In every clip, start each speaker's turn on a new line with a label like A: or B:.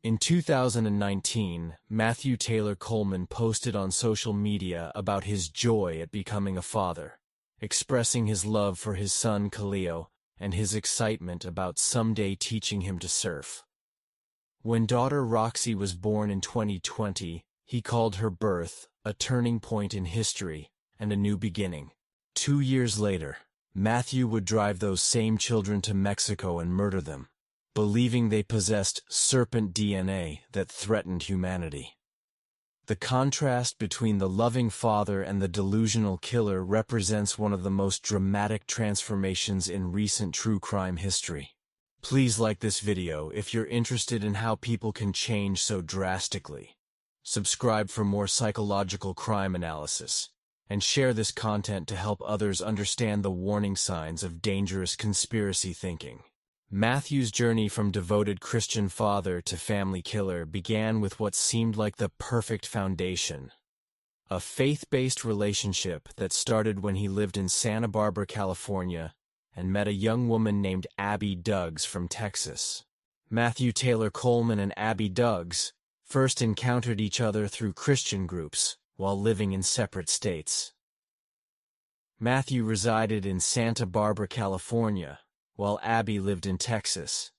A: In 2019, Matthew Taylor Coleman posted on social media about his joy at becoming a father, expressing his love for his son Khalil and his excitement about someday teaching him to surf. When daughter Roxy was born in 2020, he called her birth a turning point in history and a new beginning. 2 years later, Matthew would drive those same children to Mexico and murder them, believing they possessed serpent DNA that threatened humanity. The contrast between the loving father and the delusional killer represents one of the most dramatic transformations in recent true crime history. Please like this video if you're interested in how people can change so drastically. Subscribe for more psychological crime analysis, and share this content to help others understand the warning signs of dangerous conspiracy thinking. Matthew's journey from devoted Christian father to family killer began with what seemed like the perfect foundation. A faith-based relationship that started when he lived in Santa Barbara, California, and met a young woman named Abby Duggs from Texas. Matthew Taylor Coleman and Abby Duggs first encountered each other through Christian groups while living in separate states. Matthew resided in Santa Barbara, California, while Abby lived in Texas.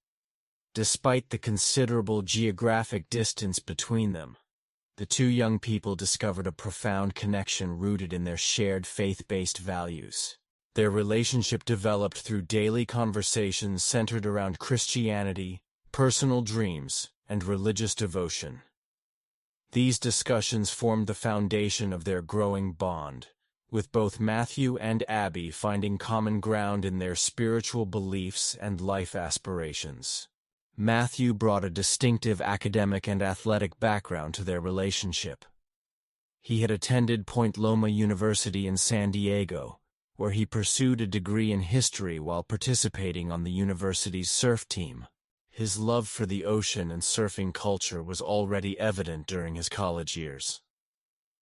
A: Despite the considerable geographic distance between them, the two young people discovered a profound connection rooted in their shared faith-based values. Their relationship developed through daily conversations centered around Christianity, personal dreams, and religious devotion. These discussions formed the foundation of their growing bond, with both Matthew and Abby finding common ground in their spiritual beliefs and life aspirations. Matthew brought a distinctive academic and athletic background to their relationship. He had attended Point Loma University in San Diego, where he pursued a degree in history while participating on the university's surf team. His love for the ocean and surfing culture was already evident during his college years.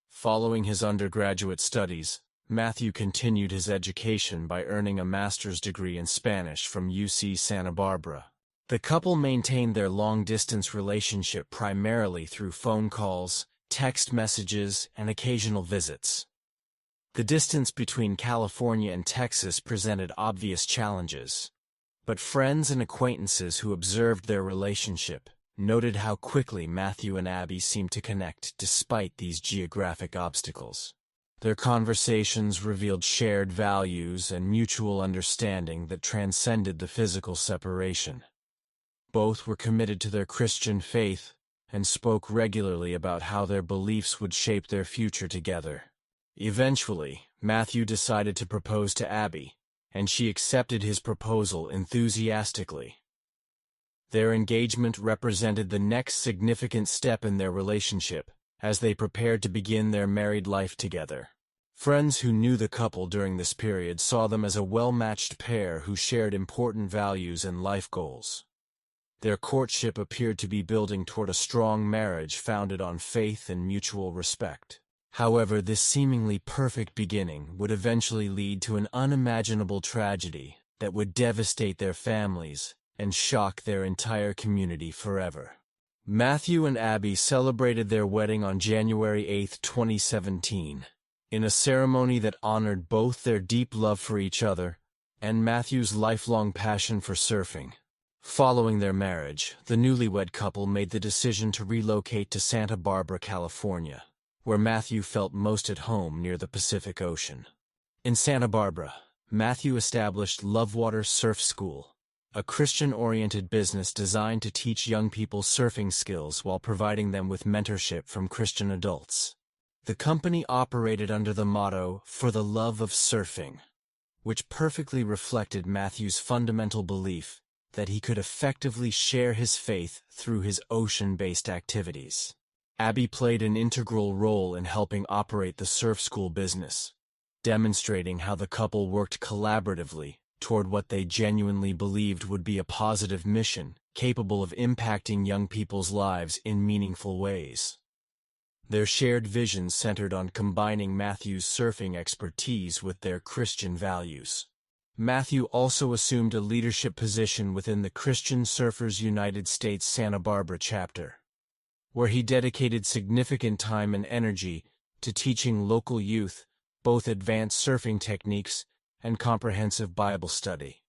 A: Following his undergraduate studies, Matthew continued his education by earning a master's degree in Spanish from UC Santa Barbara. The couple maintained their long-distance relationship primarily through phone calls, text messages, and occasional visits. The distance between California and Texas presented obvious challenges, but friends and acquaintances who observed their relationship noted how quickly Matthew and Abby seemed to connect despite these geographic obstacles. Their conversations revealed shared values and mutual understanding that transcended the physical separation. Both were committed to their Christian faith and spoke regularly about how their beliefs would shape their future together. Eventually, Matthew decided to propose to Abby, and she accepted his proposal enthusiastically. Their engagement represented the next significant step in their relationship, as they prepared to begin their married life together. Friends who knew the couple during this period saw them as a well-matched pair who shared important values and life goals. Their courtship appeared to be building toward a strong marriage founded on faith and mutual respect. However, this seemingly perfect beginning would eventually lead to an unimaginable tragedy that would devastate their families and shock their entire community forever. Matthew and Abby celebrated their wedding on January 8, 2017, in a ceremony that honored both their deep love for each other and Matthew's lifelong passion for surfing. Following their marriage, the newlywed couple made the decision to relocate to Santa Barbara, California, where Matthew felt most at home near the Pacific Ocean. In Santa Barbara, Matthew established Lovewater Surf School, a Christian-oriented business designed to teach young people surfing skills while providing them with mentorship from Christian adults. The company operated under the motto, "For the love of surfing," which perfectly reflected Matthew's fundamental belief that he could effectively share his faith through his ocean-based activities. Abby played an integral role in helping operate the surf school business, demonstrating how the couple worked collaboratively toward what they genuinely believed would be a positive mission, capable of impacting young people's lives in meaningful ways. Their shared vision centered on combining Matthew's surfing expertise with their Christian values. Matthew also assumed a leadership position within the Christian Surfers United States Santa Barbara chapter, where he dedicated significant time and energy to teaching local youth both advanced surfing techniques and comprehensive Bible study.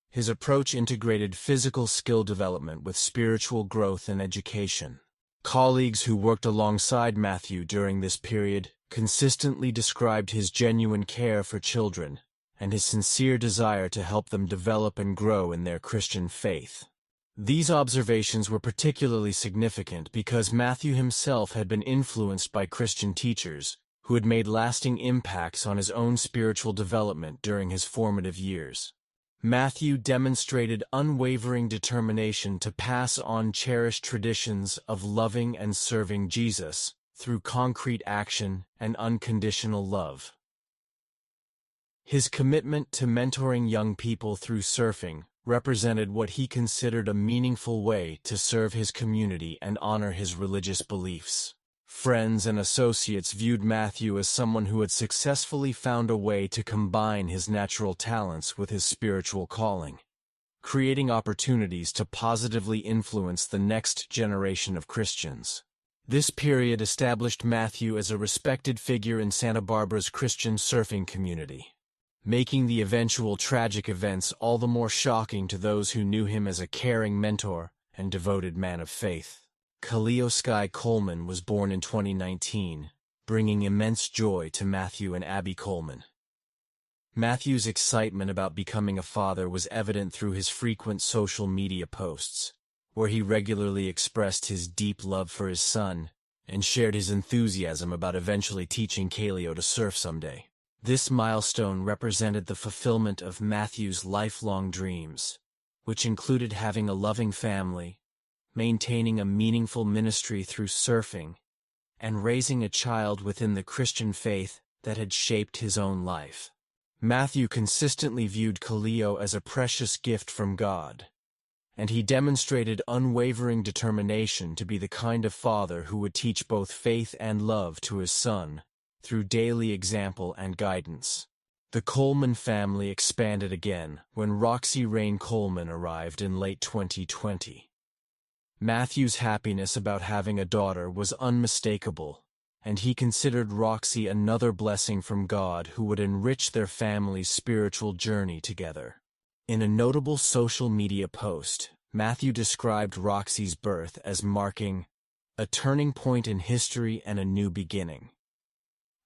A: His approach integrated physical skill development with spiritual growth and education. Colleagues who worked alongside Matthew during this period consistently described his genuine care for children and his sincere desire to help them develop and grow in their Christian faith. These observations were particularly significant because Matthew himself had been influenced by Christian teachers who had made lasting impacts on his own spiritual development during his formative years. Matthew demonstrated unwavering determination to pass on cherished traditions of loving and serving Jesus through concrete action and unconditional love. His commitment to mentoring young people through surfing represented what he considered a meaningful way to serve his community and honor his religious beliefs. Friends and associates viewed Matthew as someone who had successfully found a way to combine his natural talents with his spiritual calling, creating opportunities to positively influence the next generation of Christians. This period established Matthew as a respected figure in Santa Barbara's Christian surfing community, making the eventual tragic events all the more shocking to those who knew him as a caring mentor and devoted man of faith. Kaleo Sky Coleman was born in 2019, bringing immense joy to Matthew and Abby Coleman. Matthew's excitement about becoming a father was evident through his frequent social media posts, where he regularly expressed his deep love for his son and shared his enthusiasm about eventually teaching Kaleo to surf someday. This milestone represented the fulfillment of Matthew's lifelong dreams, which included having a loving family, maintaining a meaningful ministry through surfing, and raising a child within the Christian faith that had shaped his own life. Matthew consistently viewed Kaleo as a precious gift from God, and he demonstrated unwavering determination to be the kind of father who would teach both faith and love to his son through daily example and guidance. The Coleman family expanded again when Roxy Rain Coleman arrived in late 2020. Matthew's happiness about having a daughter was unmistakable, and he considered Roxy another blessing from God who would enrich their family's spiritual journey together. In a notable social media post, Matthew described Roxy's birth as marking a turning point in history and a new beginning.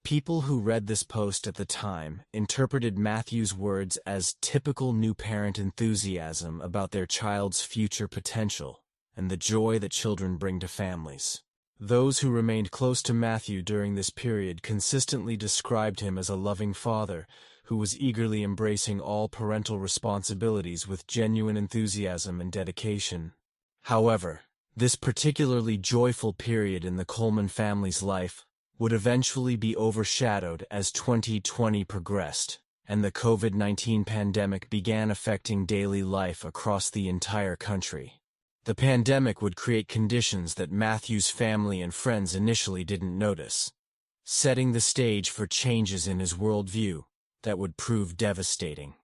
A: People who read this post at the time interpreted Matthew's words as typical new parent enthusiasm about their child's future potential and the joy that children bring to families. Those who remained close to Matthew during this period consistently described him as a loving father who was eagerly embracing all parental responsibilities with genuine enthusiasm and dedication. However, this particularly joyful period in the Coleman family's life would eventually be overshadowed as 2020 progressed, and the COVID-19 pandemic began affecting daily life across the entire country. The pandemic would create conditions that Matthew's family and friends initially didn't notice, setting the stage for changes in his worldview that would prove devastating.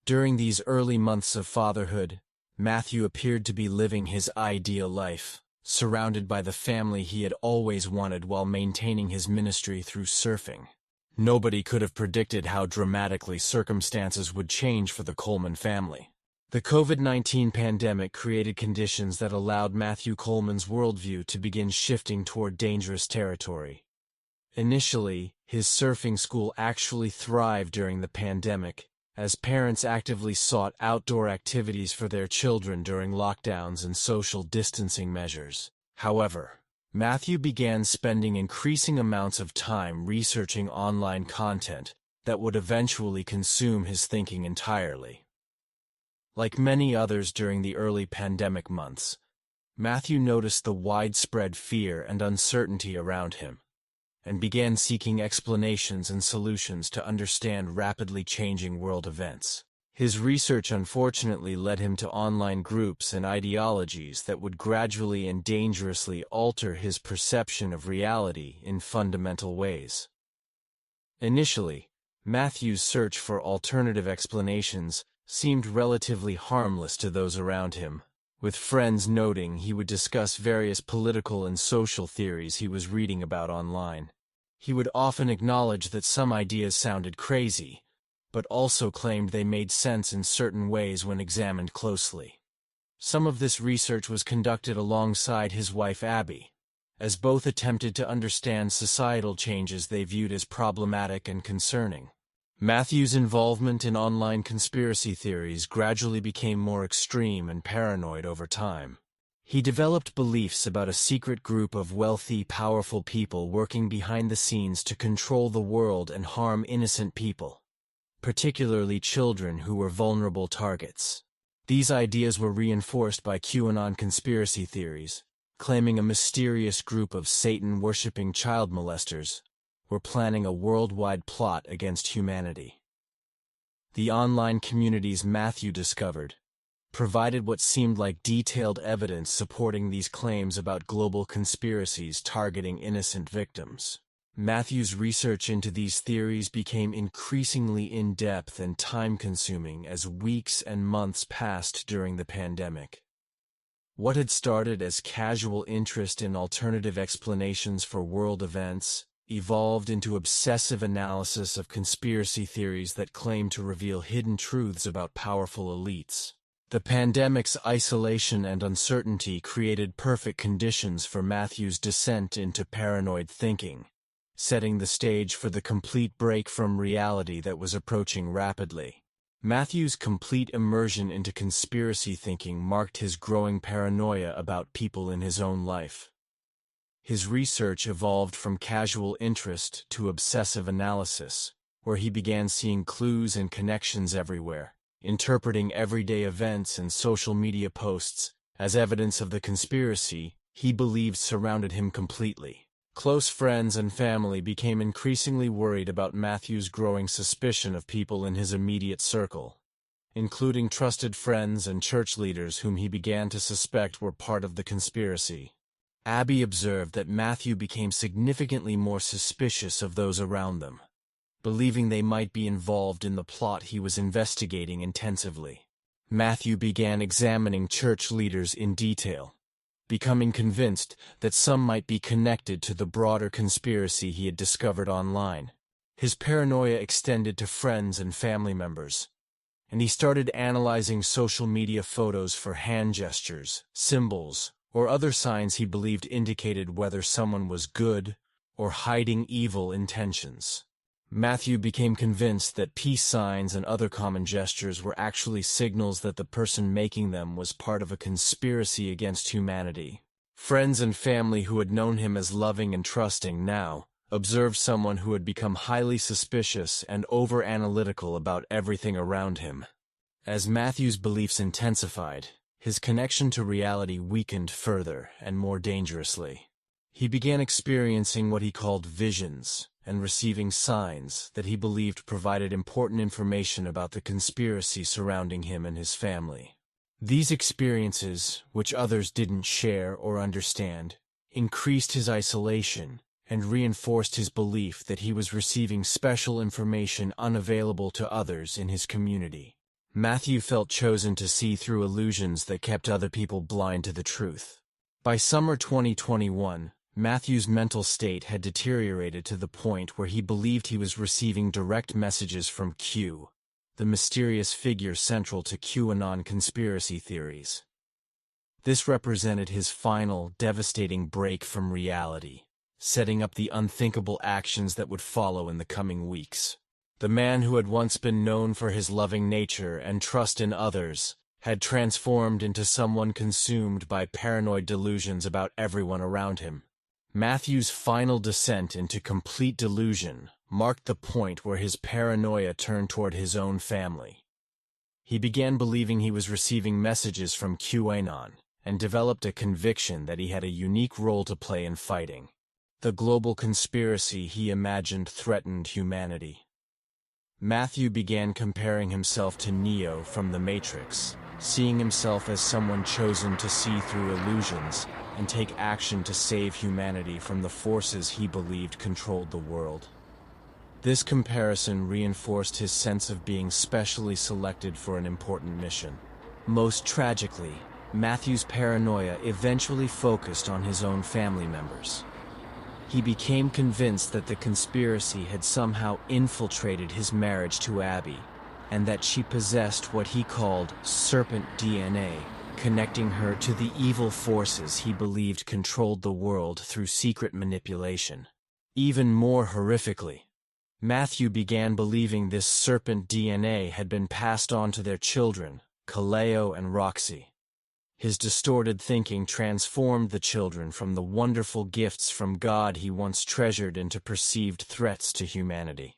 A: During these early months of fatherhood, Matthew appeared to be living his ideal life, surrounded by the family he had always wanted while maintaining his ministry through surfing. Nobody could have predicted how dramatically circumstances would change for the Coleman family. The COVID-19 pandemic created conditions that allowed Matthew Coleman's worldview to begin shifting toward dangerous territory. Initially, his surfing school actually thrived during the pandemic, as parents actively sought outdoor activities for their children during lockdowns and social distancing measures. However, Matthew began spending increasing amounts of time researching online content that would eventually consume his thinking entirely. Like many others during the early pandemic months, Matthew noticed the widespread fear and uncertainty around him, and began seeking explanations and solutions to understand rapidly changing world events. His research unfortunately led him to online groups and ideologies that would gradually and dangerously alter his perception of reality in fundamental ways. Initially, Matthew's search for alternative explanations seemed relatively harmless to those around him, with friends noting he would discuss various political and social theories he was reading about online. He would often acknowledge that some ideas sounded crazy, but also claimed they made sense in certain ways when examined closely. Some of this research was conducted alongside his wife Abby, as both attempted to understand societal changes they viewed as problematic and concerning. Matthew's involvement in online conspiracy theories gradually became more extreme and paranoid over time. He developed beliefs about a secret group of wealthy, powerful people working behind the scenes to control the world and harm innocent people, particularly children who were vulnerable targets. These ideas were reinforced by QAnon conspiracy theories, claiming a mysterious group of Satan-worshipping child molesters were planning a worldwide plot against humanity. The online communities Matthew discovered provided what seemed like detailed evidence supporting these claims about global conspiracies targeting innocent victims. Matthew's research into these theories became increasingly in-depth and time-consuming as weeks and months passed during the pandemic. What had started as casual interest in alternative explanations for world events evolved into obsessive analysis of conspiracy theories that claimed to reveal hidden truths about powerful elites. The pandemic's isolation and uncertainty created perfect conditions for Matthew's descent into paranoid thinking, setting the stage for the complete break from reality that was approaching rapidly. Matthew's complete immersion into conspiracy thinking marked his growing paranoia about people in his own life. His research evolved from casual interest to obsessive analysis, where he began seeing clues and connections everywhere, interpreting everyday events and social media posts as evidence of the conspiracy he believed surrounded him completely. Close friends and family became increasingly worried about Matthew's growing suspicion of people in his immediate circle, including trusted friends and church leaders whom he began to suspect were part of the conspiracy. Abby observed that Matthew became significantly more suspicious of those around them, believing they might be involved in the plot he was investigating intensively. Matthew began examining church leaders in detail, becoming convinced that some might be connected to the broader conspiracy he had discovered online. His paranoia extended to friends and family members, and he started analyzing social media photos for hand gestures, symbols, or other signs he believed indicated whether someone was good or hiding evil intentions. Matthew became convinced that peace signs and other common gestures were actually signals that the person making them was part of a conspiracy against humanity. Friends and family who had known him as loving and trusting now observed someone who had become highly suspicious and over-analytical about everything around him. As Matthew's beliefs intensified, his connection to reality weakened further and more dangerously. He began experiencing what he called visions and receiving signs that he believed provided important information about the conspiracy surrounding him and his family. These experiences, which others didn't share or understand, increased his isolation and reinforced his belief that he was receiving special information unavailable to others in his community. Matthew felt chosen to see through illusions that kept other people blind to the truth. By summer 2021, Matthew's mental state had deteriorated to the point where he believed he was receiving direct messages from Q, the mysterious figure central to QAnon conspiracy theories. This represented his final, devastating break from reality, setting up the unthinkable actions that would follow in the coming weeks. The man who had once been known for his loving nature and trust in others had transformed into someone consumed by paranoid delusions about everyone around him. Matthew's final descent into complete delusion marked the point where his paranoia turned toward his own family. He began believing he was receiving messages from QAnon and developed a conviction that he had a unique role to play in fighting the global conspiracy he imagined threatened humanity. Matthew began comparing himself to Neo from The Matrix, seeing himself as someone chosen to see through illusions and take action to save humanity from the forces he believed controlled the world. This comparison reinforced his sense of being specially selected for an important mission. Most tragically, Matthew's paranoia eventually focused on his own family members. He became convinced that the conspiracy had somehow infiltrated his marriage to Abby, and that she possessed what he called serpent DNA, connecting her to the evil forces he believed controlled the world through secret manipulation. Even more horrifically, Matthew began believing this serpent DNA had been passed on to their children, Kaleo and Roxy. His distorted thinking transformed the children from the wonderful gifts from God he once treasured into perceived threats to humanity.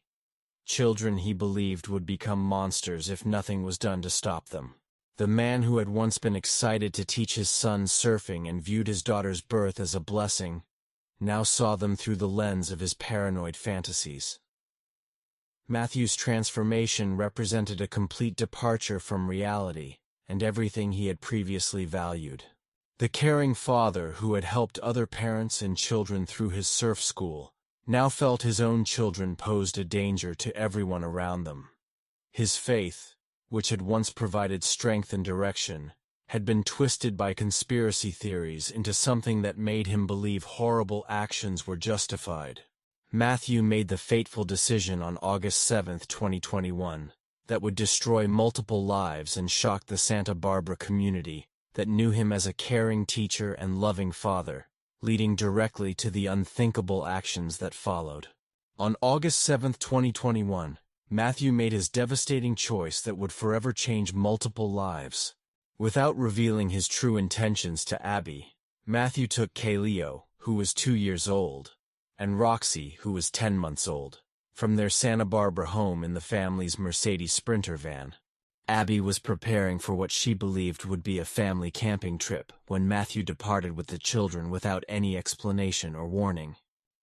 A: Children he believed would become monsters if nothing was done to stop them. The man who had once been excited to teach his son surfing and viewed his daughter's birth as a blessing, now saw them through the lens of his paranoid fantasies. Matthew's transformation represented a complete departure from reality and everything he had previously valued. The caring father who had helped other parents and children through his surf school now felt his own children posed a danger to everyone around them. His faith, which had once provided strength and direction, had been twisted by conspiracy theories into something that made him believe horrible actions were justified. Matthew made the fateful decision on August 7, 2021, that would destroy multiple lives and shock the Santa Barbara community that knew him as a caring teacher and loving father, leading directly to the unthinkable actions that followed. On August 7, 2021, Matthew made his devastating choice that would forever change multiple lives. Without revealing his true intentions to Abby, Matthew took Kaleo, who was 2 years old, and Roxy, who was 10 months old, from their Santa Barbara home in the family's Mercedes Sprinter van. Abby was preparing for what she believed would be a family camping trip when Matthew departed with the children without any explanation or warning.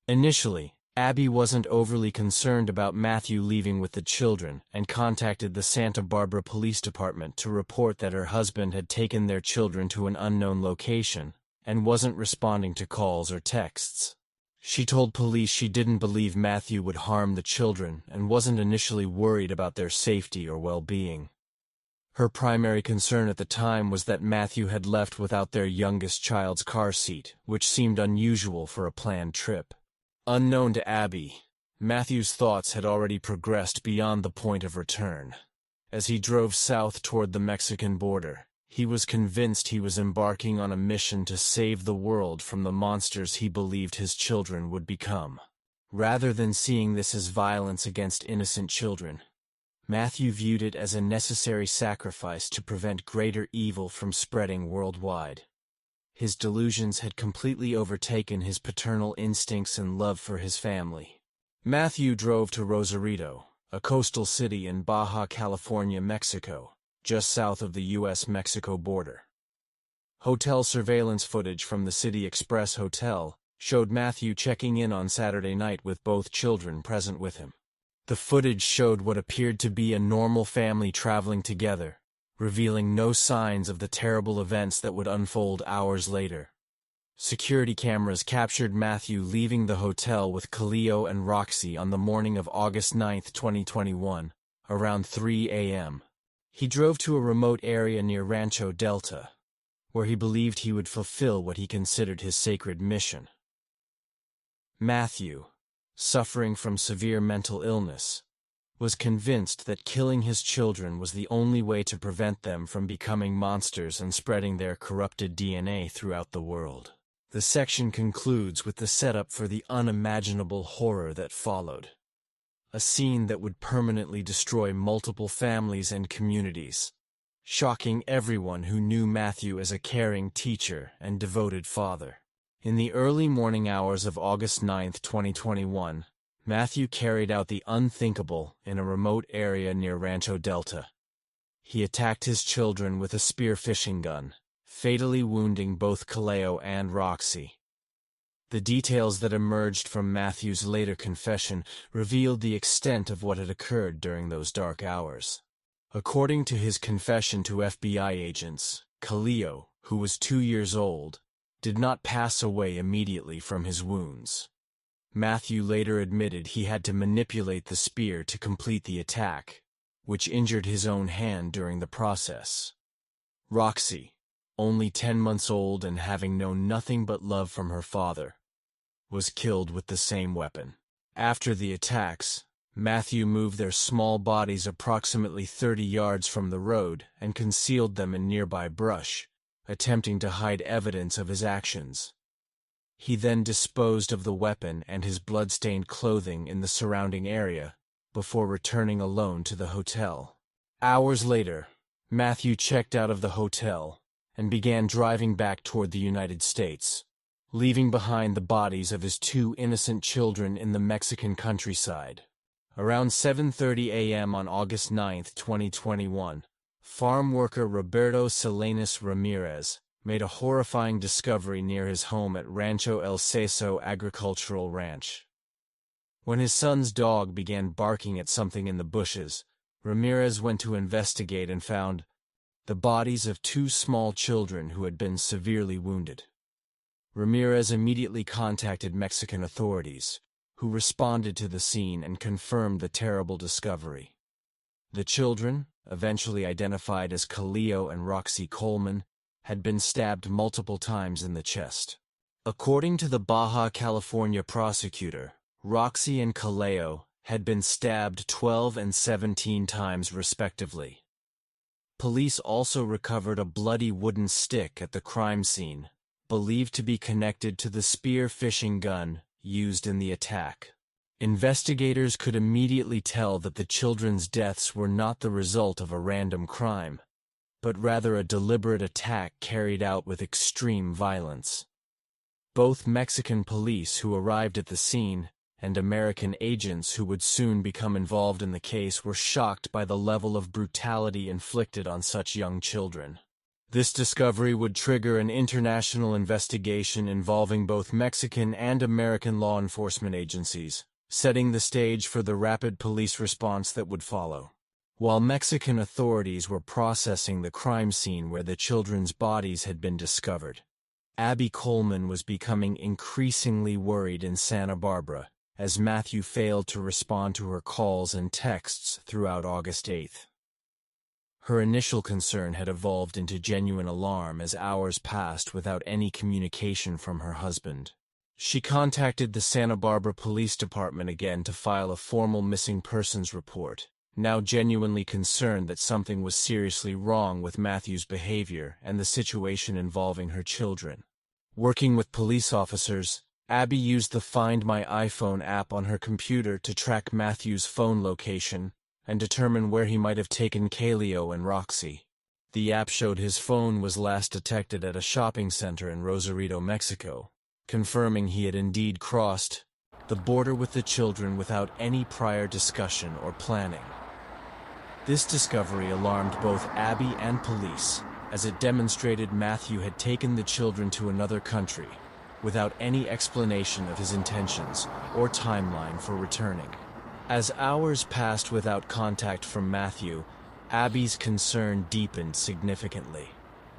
A: Initially, Abby wasn't overly concerned about Matthew leaving with the children and contacted the Santa Barbara Police Department to report that her husband had taken their children to an unknown location and wasn't responding to calls or texts. She told police she didn't believe Matthew would harm the children and wasn't initially worried about their safety or well-being. Her primary concern at the time was that Matthew had left without their youngest child's car seat, which seemed unusual for a planned trip. Unknown to Abby, Matthew's thoughts had already progressed beyond the point of return. As he drove south toward the Mexican border, he was convinced he was embarking on a mission to save the world from the monsters he believed his children would become. Rather than seeing this as violence against innocent children, Matthew viewed it as a necessary sacrifice to prevent greater evil from spreading worldwide. His delusions had completely overtaken his paternal instincts and love for his family. Matthew drove to Rosarito, a coastal city in Baja California, Mexico, just south of the U.S.-Mexico border. Hotel surveillance footage from the City Express Hotel showed Matthew checking in on Saturday night with both children present with him. The footage showed what appeared to be a normal family traveling together, revealing no signs of the terrible events that would unfold hours later. Security cameras captured Matthew leaving the hotel with Kaleo and Roxy on the morning of August 9, 2021, around 3 a.m. He drove to a remote area near Rancho Delta, where he believed he would fulfill what he considered his sacred mission. Matthew, suffering from severe mental illness, was convinced that killing his children was the only way to prevent them from becoming monsters and spreading their corrupted DNA throughout the world. The section concludes with the setup for the unimaginable horror that followed. A scene that would permanently destroy multiple families and communities, shocking everyone who knew Matthew as a caring teacher and devoted father. In the early morning hours of August 9, 2021, Matthew carried out the unthinkable in a remote area near Rancho Delta. He attacked his children with a spear-fishing gun, fatally wounding both Kaleo and Roxy. The details that emerged from Matthew's later confession revealed the extent of what had occurred during those dark hours. According to his confession to FBI agents, Kaleo, who was 2 years old, did not pass away immediately from his wounds. Matthew later admitted he had to manipulate the spear to complete the attack, which injured his own hand during the process. Roxy, only 10 months old and having known nothing but love from her father, was killed with the same weapon. After the attacks, Matthew moved their small bodies approximately 30 yards from the road and concealed them in nearby brush, attempting to hide evidence of his actions. He then disposed of the weapon and his blood-stained clothing in the surrounding area, before returning alone to the hotel. Hours later, Matthew checked out of the hotel and began driving back toward the United States, leaving behind the bodies of his 2 innocent children in the Mexican countryside. Around 7:30 a.m. on August 9, 2021, farm worker Roberto Salinas Ramirez made a horrifying discovery near his home at Rancho El Ceso Agricultural Ranch. When his son's dog began barking at something in the bushes, Ramirez went to investigate and found the bodies of 2 small children who had been severely wounded. Ramirez immediately contacted Mexican authorities, who responded to the scene and confirmed the terrible discovery. The children, eventually identified as Kaleo and Roxy Coleman, had been stabbed multiple times in the chest. According to the Baja California prosecutor, Roxy and Kaleo had been stabbed 12 and 17 times respectively. Police also recovered a bloody wooden stick at the crime scene, believed to be connected to the spear fishing gun used in the attack. Investigators could immediately tell that the children's deaths were not the result of a random crime, but rather a deliberate attack carried out with extreme violence. Both Mexican police who arrived at the scene and American agents who would soon become involved in the case were shocked by the level of brutality inflicted on such young children. This discovery would trigger an international investigation involving both Mexican and American law enforcement agencies, setting the stage for the rapid police response that would follow. While Mexican authorities were processing the crime scene where the children's bodies had been discovered, Abby Coleman was becoming increasingly worried in Santa Barbara, as Matthew failed to respond to her calls and texts throughout August 8. Her initial concern had evolved into genuine alarm as hours passed without any communication from her husband. She contacted the Santa Barbara Police Department again to file a formal missing persons report, now genuinely concerned that something was seriously wrong with Matthew's behavior and the situation involving her children. Working with police officers, Abby used the Find My iPhone app on her computer to track Matthew's phone location and determine where he might have taken Kaleo and Roxy. The app showed his phone was last detected at a shopping center in Rosarito, Mexico, confirming he had indeed crossed the border with the children without any prior discussion or planning. This discovery alarmed both Abby and police, as it demonstrated Matthew had taken the children to another country, without any explanation of his intentions or timeline for returning. As hours passed without contact from Matthew, Abby's concern deepened significantly,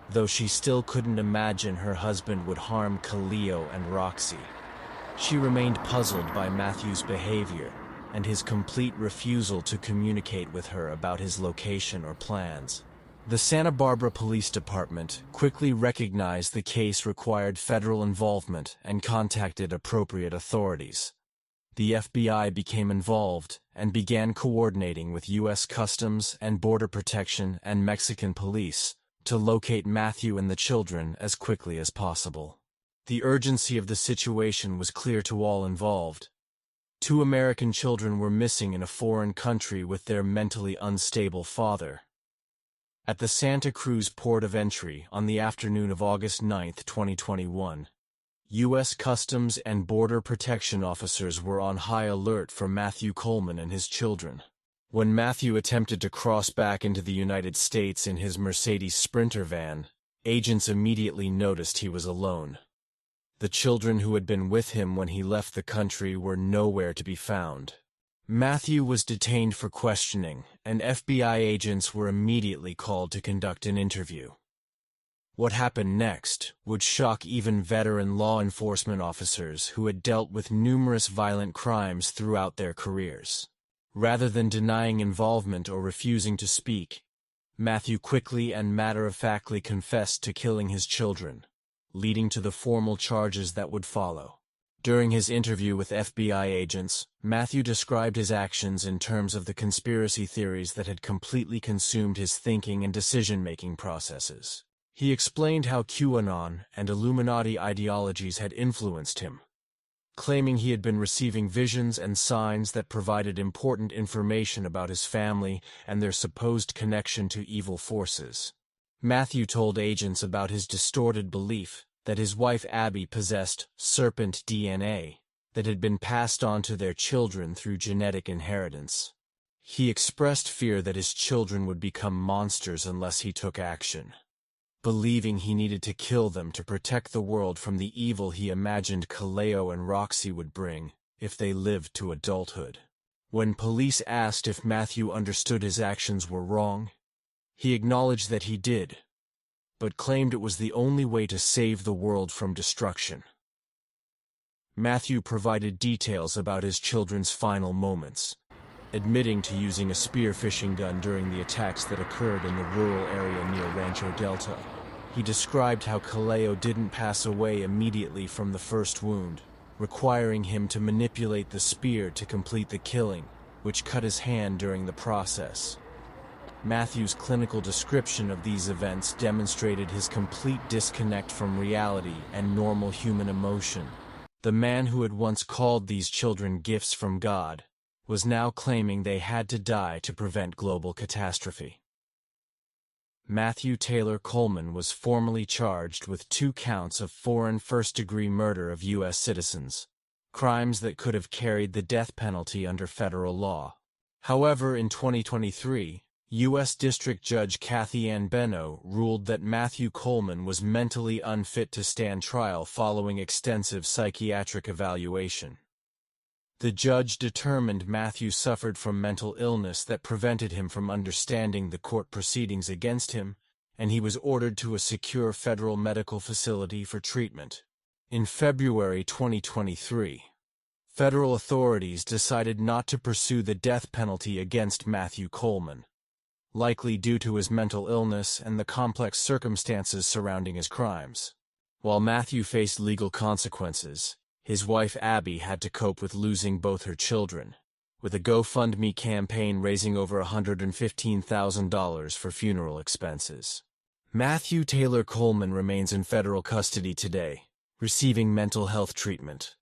A: though she still couldn't imagine her husband would harm Kaleo and Roxy. She remained puzzled by Matthew's behavior and his complete refusal to communicate with her about his location or plans. The Santa Barbara Police Department quickly recognized the case required federal involvement and contacted appropriate authorities. The FBI became involved and began coordinating with U.S. Customs and Border Protection and Mexican police to locate Matthew and the children as quickly as possible. The urgency of the situation was clear to all involved. 2 American children were missing in a foreign country with their mentally unstable father. At the Santa Cruz port of entry on the afternoon of August 9, 2021, U.S. Customs and Border Protection officers were on high alert for Matthew Coleman and his children. When Matthew attempted to cross back into the United States in his Mercedes Sprinter van, agents immediately noticed he was alone. The children who had been with him when he left the country were nowhere to be found. Matthew was detained for questioning, and FBI agents were immediately called to conduct an interview. What happened next would shock even veteran law enforcement officers who had dealt with numerous violent crimes throughout their careers. Rather than denying involvement or refusing to speak, Matthew quickly and matter-of-factly confessed to killing his children, leading to the formal charges that would follow. During his interview with FBI agents, Matthew described his actions in terms of the conspiracy theories that had completely consumed his thinking and decision-making processes. He explained how QAnon and Illuminati ideologies had influenced him, claiming he had been receiving visions and signs that provided important information about his family and their supposed connection to evil forces. Matthew told agents about his distorted belief that his wife Abby possessed serpent DNA that had been passed on to their children through genetic inheritance. He expressed fear that his children would become monsters unless he took action, believing he needed to kill them to protect the world from the evil he imagined Kaleo and Roxy would bring if they lived to adulthood. When police asked if Matthew understood his actions were wrong, he acknowledged that he did, but claimed it was the only way to save the world from destruction. Matthew provided details about his children's final moments, admitting to using a spearfishing gun during the attacks that occurred in the rural area near Rancho Delta. He described how Kaleo didn't pass away immediately from the first wound, requiring him to manipulate the spear to complete the killing, which cut his hand during the process. Matthew's clinical description of these events demonstrated his complete disconnect from reality and normal human emotion. The man who had once called these children gifts from God was now claiming they had to die to prevent global catastrophe. Matthew Taylor Coleman was formally charged with 2 counts of foreign first-degree murder of U.S. citizens, crimes that could have carried the death penalty under federal law. However, in 2023, U.S. District Judge Kathy Ann Beno ruled that Matthew Coleman was mentally unfit to stand trial following extensive psychiatric evaluation. The judge determined Matthew suffered from mental illness that prevented him from understanding the court proceedings against him, and he was ordered to a secure federal medical facility for treatment. In February 2023, federal authorities decided not to pursue the death penalty against Matthew Coleman, likely due to his mental illness and the complex circumstances surrounding his crimes. While Matthew faced legal consequences, his wife Abby had to cope with losing both her children, with a GoFundMe campaign raising over $115,000 for funeral expenses. Matthew Taylor Coleman remains in federal custody today, receiving mental health treatment.